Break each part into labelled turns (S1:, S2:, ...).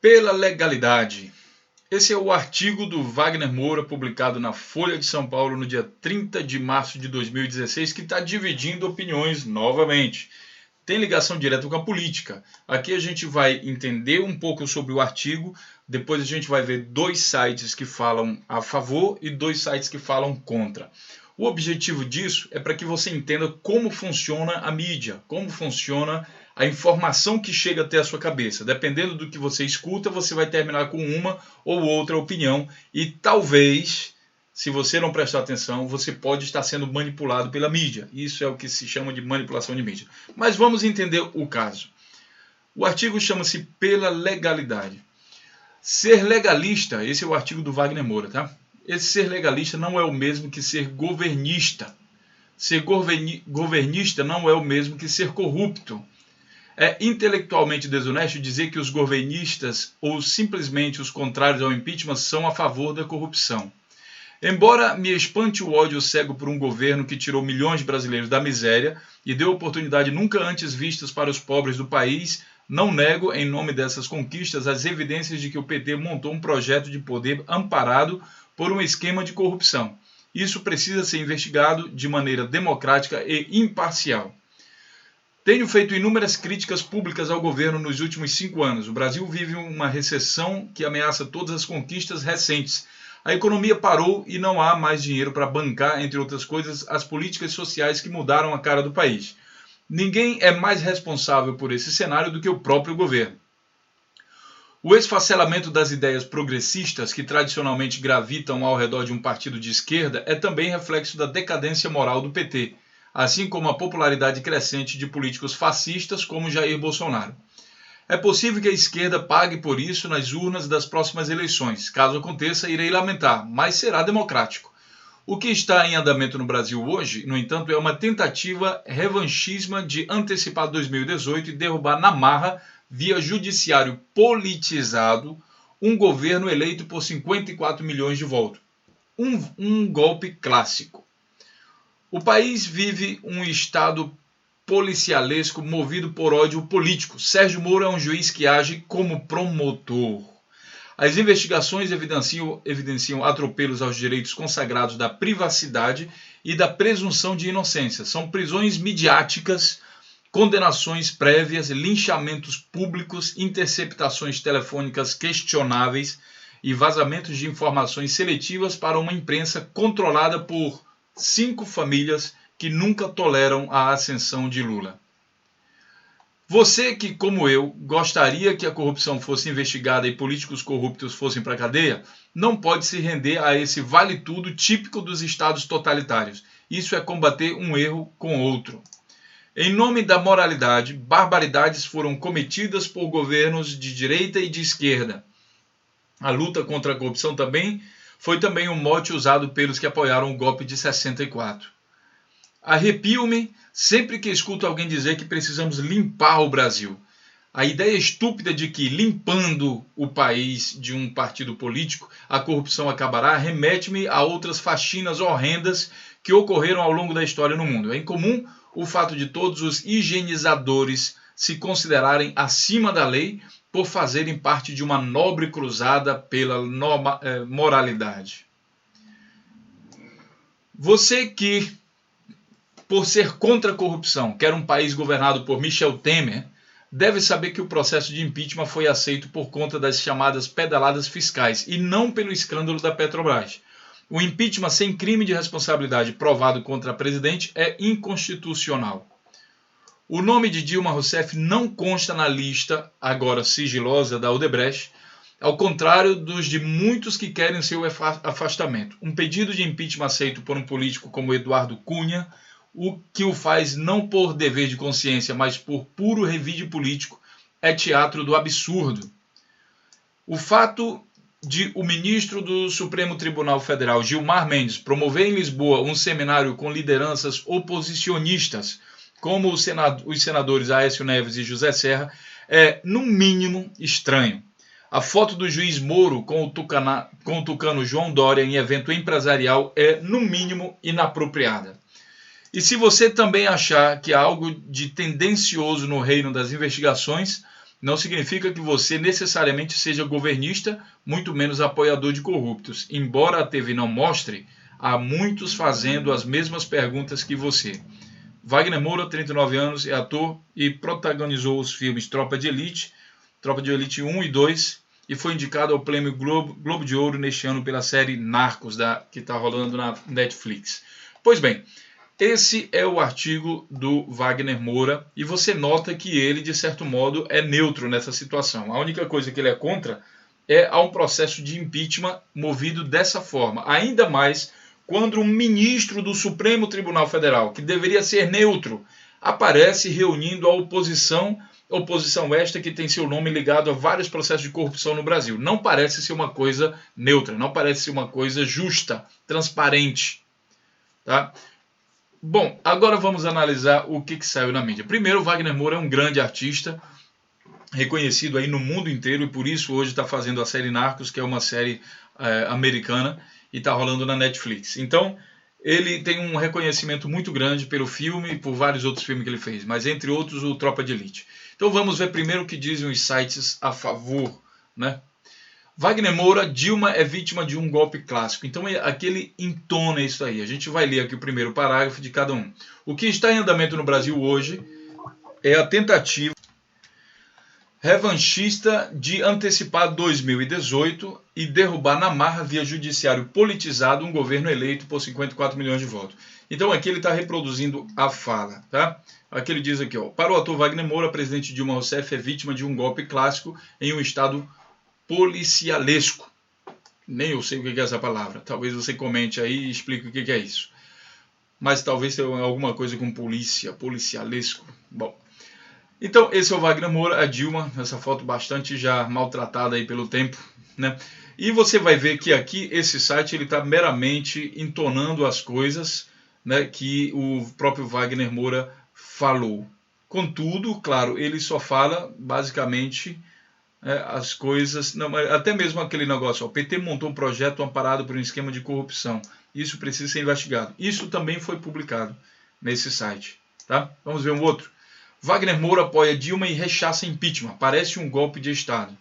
S1: pela legalidade. Esse é o artigo do Wagner Moura, publicado na Folha de São Paulo no dia 30 de março de 2016, que está dividindo opiniões novamente. Tem ligação direta com a política. Aqui a gente vai entender um pouco sobre o artigo, depois a gente vai ver dois sites que falam a favor e dois sites que falam contra. O objetivo disso é para que você entenda como funciona a mídia, como funciona a informação que chega até a sua cabeça. Dependendo do que você escuta, você vai terminar com uma ou outra opinião e talvez, se você não prestar atenção, você pode estar sendo manipulado pela mídia. Isso é o que se chama de manipulação de mídia. Mas vamos entender o caso. O artigo chama-se Pela Legalidade. Ser legalista, esse é o artigo do Wagner Moura, tá? Esse ser legalista não é o mesmo que ser governista. Ser governista não é o mesmo que ser corrupto. É intelectualmente desonesto dizer que os governistas ou simplesmente os contrários ao impeachment são a favor da corrupção. Embora me espante o ódio cego por um governo que tirou milhões de brasileiros da miséria e deu oportunidade nunca antes vistas para os pobres do país, não nego, em nome dessas conquistas, as evidências de que o PT montou um projeto de poder amparado por um esquema de corrupção. Isso precisa ser investigado de maneira democrática e imparcial. Tenho feito inúmeras críticas públicas ao governo nos últimos 5 anos. O Brasil vive uma recessão que ameaça todas as conquistas recentes. A economia parou e não há mais dinheiro para bancar, entre outras coisas, as políticas sociais que mudaram a cara do país. Ninguém é mais responsável por esse cenário do que o próprio governo. O esfacelamento das ideias progressistas, que tradicionalmente gravitam ao redor de um partido de esquerda, é também reflexo da decadência moral do PT, assim como a popularidade crescente de políticos fascistas como Jair Bolsonaro. É possível que a esquerda pague por isso nas urnas das próximas eleições. Caso aconteça, irei lamentar, mas será democrático. O que está em andamento no Brasil hoje, no entanto, é uma tentativa revanchismo de antecipar 2018 e derrubar na marra, via judiciário politizado, um governo eleito por 54 milhões de votos. Um golpe clássico. O país vive um estado policialesco movido por ódio político. Sérgio Moro é um juiz que age como promotor. As investigações evidenciam atropelos aos direitos consagrados da privacidade e da presunção de inocência. São prisões midiáticas, condenações prévias, linchamentos públicos, interceptações telefônicas questionáveis e vazamentos de informações seletivas para uma imprensa controlada por 5 famílias que nunca toleram a ascensão de Lula. Você que, como eu, gostaria que a corrupção fosse investigada e políticos corruptos fossem para a cadeia, não pode se render a esse vale-tudo típico dos estados totalitários. Isso é combater um erro com outro. Em nome da moralidade, barbaridades foram cometidas por governos de direita e de esquerda. A luta contra a corrupção foi também um mote usado pelos que apoiaram o golpe de 64. Arrepio-me sempre que escuto alguém dizer que precisamos limpar o Brasil. A ideia estúpida de que, limpando o país de um partido político, a corrupção acabará, remete-me a outras faxinas horrendas que ocorreram ao longo da história no mundo. É incomum o fato de todos os higienizadores se considerarem acima da lei por fazerem parte de uma nobre cruzada pela moralidade. Você que, por ser contra a corrupção, quer um país governado por Michel Temer, deve saber que o processo de impeachment foi aceito por conta das chamadas pedaladas fiscais e não pelo escândalo da Petrobras. O impeachment sem crime de responsabilidade provado contra a presidente é inconstitucional. O nome de Dilma Rousseff não consta na lista, agora sigilosa, da Odebrecht, ao contrário dos de muitos que querem seu afastamento. Um pedido de impeachment aceito por um político como Eduardo Cunha, o que o faz não por dever de consciência, mas por puro revide político, é teatro do absurdo. O fato de o ministro do Supremo Tribunal Federal, Gilmar Mendes, promover em Lisboa um seminário com lideranças oposicionistas, como os senadores Aécio Neves e José Serra, é, no mínimo, estranho. A foto do juiz Moro com o tucano João Dória em evento empresarial é, no mínimo, inapropriada. E se você também achar que há algo de tendencioso no reino das investigações, não significa que você necessariamente seja governista, muito menos apoiador de corruptos. Embora a TV não mostre, há muitos fazendo as mesmas perguntas que você. Wagner Moura, 39 anos, é ator e protagonizou os filmes Tropa de Elite 1 e 2, e foi indicado ao Prêmio Globo de Ouro neste ano pela série Narcos, que está rolando na Netflix. Pois bem, esse é o artigo do Wagner Moura, e você nota que ele, de certo modo, é neutro nessa situação. A única coisa que ele é contra é a um processo de impeachment movido dessa forma. Ainda mais quando um ministro do Supremo Tribunal Federal, que deveria ser neutro, aparece reunindo a oposição esta que tem seu nome ligado a vários processos de corrupção no Brasil. Não parece ser uma coisa neutra, não parece ser uma coisa justa, transparente. Tá? Bom, agora vamos analisar o que saiu na mídia. Primeiro, Wagner Moura é um grande artista, reconhecido aí no mundo inteiro, e por isso hoje está fazendo a série Narcos, que é uma série americana, e está rolando na Netflix. Então, ele tem um reconhecimento muito grande pelo filme e por vários outros filmes que ele fez, mas entre outros o Tropa de Elite. Então vamos ver primeiro o que dizem os sites a favor, né? Wagner Moura, Dilma é vítima de um golpe clássico. Então aqui ele entona isso aí. A gente vai ler aqui o primeiro parágrafo de cada um. O que está em andamento no Brasil hoje é a tentativa revanchista de antecipar 2018 e derrubar na marra via judiciário politizado um governo eleito por 54 milhões de votos. Então aqui ele está reproduzindo a fala, tá? Aqui ele diz aqui, ó, para o ator Wagner Moura, presidente Dilma Rousseff é vítima de um golpe clássico em um estado policialesco. Nem eu sei o que é essa palavra. Talvez você comente aí e explique o que é isso. Mas talvez tenha alguma coisa com policialesco. Bom. Então, esse é o Wagner Moura, a Dilma, essa foto bastante já maltratada aí pelo tempo, né? E você vai ver que aqui, esse site, ele está meramente entonando as coisas, né, que o próprio Wagner Moura falou. Contudo, claro, ele só fala, basicamente, as coisas... Não, até mesmo aquele negócio, ó, o PT montou um projeto amparado por um esquema de corrupção. Isso precisa ser investigado. Isso também foi publicado nesse site, tá? Vamos ver um outro. Wagner Moura apoia Dilma e rechaça impeachment. Parece um golpe de Estado.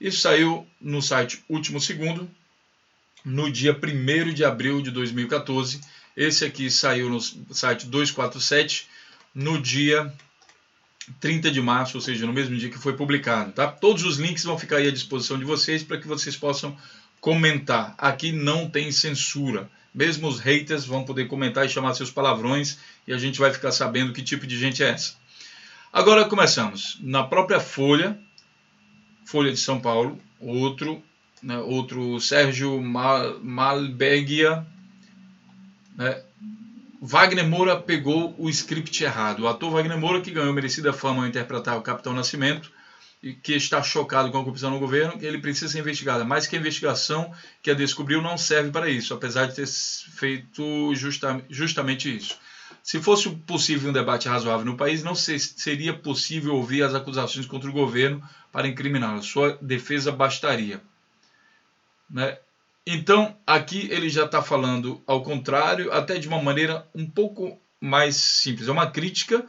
S1: Isso saiu no site Último Segundo, no dia 1º de abril de 2014. Esse aqui saiu no site 247, no dia 30 de março, ou seja, no mesmo dia que foi publicado. Tá? Todos os links vão ficar aí à disposição de vocês para que vocês possam comentar. Aqui não tem censura. Mesmo os haters vão poder comentar e chamar seus palavrões e a gente vai ficar sabendo que tipo de gente é essa. Agora começamos. Na própria Folha de São Paulo, outro Sérgio Malbergia, né? Wagner Moura pegou o script errado. O ator Wagner Moura, que ganhou merecida fama ao interpretar o Capitão Nascimento, e que está chocado com a corrupção no governo, ele precisa ser investigado. Mas que a investigação que a descobriu não serve para isso, apesar de ter feito justamente isso. Se fosse possível um debate razoável no país, não seria possível ouvir as acusações contra o governo para incriminá-lo. Sua defesa bastaria. Né? Então, aqui ele já está falando ao contrário, até de uma maneira um pouco mais simples. É uma crítica,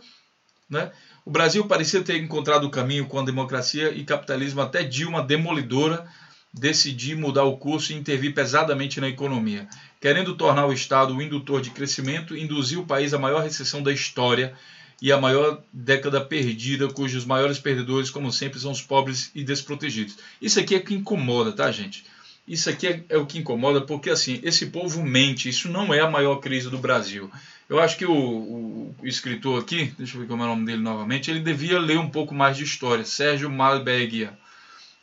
S1: né? O Brasil parecia ter encontrado o caminho com a democracia e capitalismo até Dilma, demolidora, decidir mudar o curso e intervir pesadamente na economia. Querendo tornar o Estado um indutor de crescimento, induziu o país à maior recessão da história e à maior década perdida, cujos maiores perdedores, como sempre, são os pobres e desprotegidos. Isso aqui é o que incomoda, tá, gente? Isso aqui é o que incomoda porque, assim, esse povo mente. Isso não é a maior crise do Brasil. Eu acho que o escritor aqui, deixa eu ver como é o nome dele novamente, ele devia ler um pouco mais de história, Sérgio Malbergia.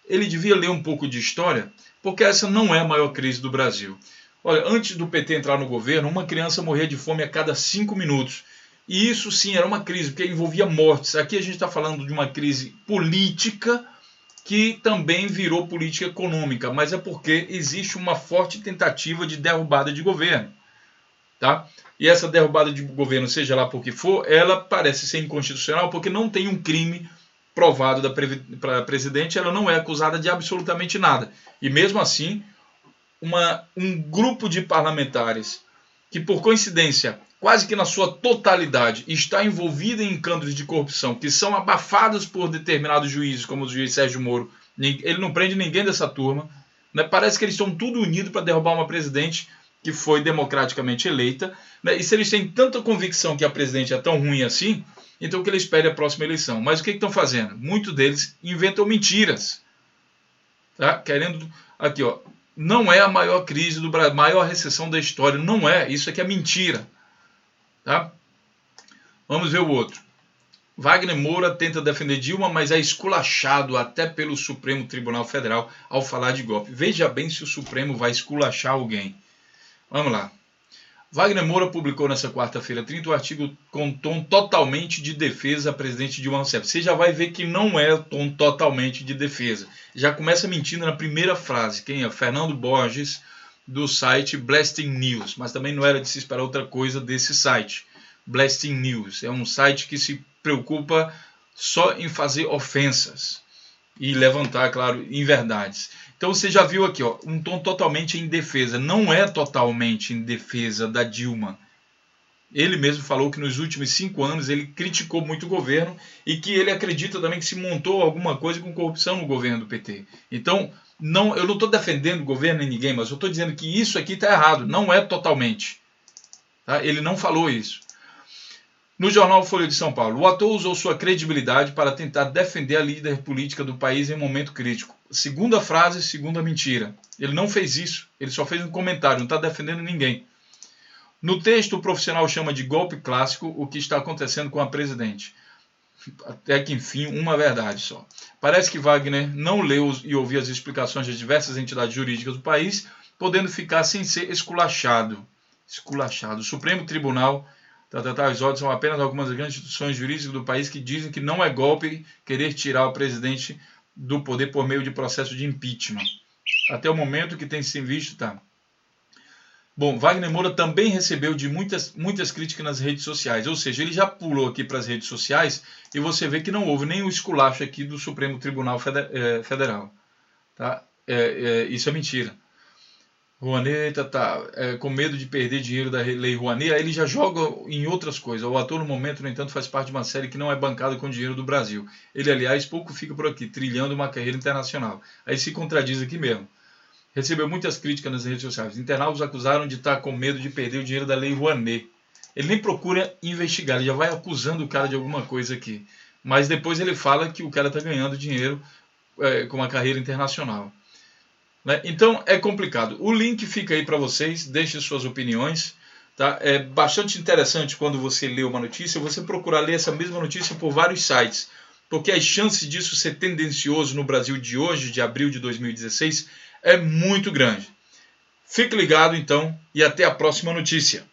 S1: Ele devia ler um pouco de história, porque essa não é a maior crise do Brasil. Olha, antes do PT entrar no governo, uma criança morria de fome a cada 5 minutos. E isso sim era uma crise, porque envolvia mortes. Aqui a gente está falando de uma crise política que também virou política econômica, mas é porque existe uma forte tentativa de derrubada de governo. Tá? E essa derrubada de governo, seja lá por que for, ela parece ser inconstitucional porque não tem um crime provado para presidente, ela não é acusada de absolutamente nada. E mesmo assim, um grupo de parlamentares que, por coincidência, quase que na sua totalidade, está envolvida em escândalos de corrupção que são abafados por determinados juízes, como o juiz Sérgio Moro. Ele não prende ninguém dessa turma. Né? Parece que eles estão tudo unidos para derrubar uma presidente que foi democraticamente eleita. Né? E se eles têm tanta convicção que a presidente é tão ruim assim, então que eles esperem a próxima eleição. Mas o que estão fazendo? Muitos deles inventam mentiras. Tá? Querendo... Aqui, ó. Não é a maior crise do Brasil, maior recessão da história. Não é. Isso aqui é mentira. Tá? Vamos ver o outro. Wagner Moura tenta defender Dilma, mas é esculachado até pelo Supremo Tribunal Federal ao falar de golpe. Veja bem se o Supremo vai esculachar alguém. Vamos lá. Wagner Moura publicou nessa quarta-feira 30 um artigo com tom totalmente de defesa a presidente Dilma Rousseff. Você já vai ver que não é tom totalmente de defesa. Já começa mentindo na primeira frase. Quem é? Fernando Borges, do site Blasting News. Mas também não era de se esperar outra coisa desse site. Blasting News é um site que se preocupa só em fazer ofensas e levantar, claro, inverdades. Então você já viu aqui, ó, um tom totalmente em defesa. Não é totalmente em defesa da Dilma. Ele mesmo falou que nos últimos 5 anos ele criticou muito o governo e que ele acredita também que se montou alguma coisa com corrupção no governo do PT. Então, eu não estou defendendo o governo nem ninguém, mas eu estou dizendo que isso aqui está errado. Não é totalmente. Tá? Ele não falou isso. No jornal Folha de São Paulo, o ator usou sua credibilidade para tentar defender a líder política do país em um momento crítico. Segunda frase, segunda mentira. Ele não fez isso, ele só fez um comentário, não está defendendo ninguém. No texto, o profissional chama de golpe clássico o que está acontecendo com a presidente. Até que, enfim, uma verdade só. Parece que Wagner não leu e ouviu as explicações das diversas entidades jurídicas do país, podendo ficar sem ser esculachado. Esculachado. O Supremo Tribunal... Os ordens são apenas algumas das grandes instituições jurídicas do país que dizem que não é golpe querer tirar o presidente do poder por meio de processo de impeachment. Até o momento que tem se visto, tá. Bom, Wagner Moura também recebeu de muitas críticas nas redes sociais, ou seja, ele já pulou aqui para as redes sociais e você vê que não houve nenhum esculacho aqui do Supremo Tribunal Federal. Tá? Isso é mentira. Rouanet com medo de perder dinheiro da Lei Rouanet, aí ele já joga em outras coisas. O ator, no momento, no entanto, faz parte de uma série que não é bancada com dinheiro do Brasil. Ele, aliás, pouco fica por aqui, trilhando uma carreira internacional. Aí se contradiz aqui mesmo. Recebeu muitas críticas nas redes sociais. Internautas acusaram de estar com medo de perder o dinheiro da Lei Rouanet. Ele nem procura investigar, ele já vai acusando o cara de alguma coisa aqui. Mas depois ele fala que o cara está ganhando dinheiro com uma carreira internacional. Então é complicado. O link fica aí para vocês, deixem suas opiniões. Tá? É bastante interessante quando você lê uma notícia, você procurar ler essa mesma notícia por vários sites, porque as chances disso ser tendencioso no Brasil de hoje, de abril de 2016, é muito grande. Fique ligado então e até a próxima notícia.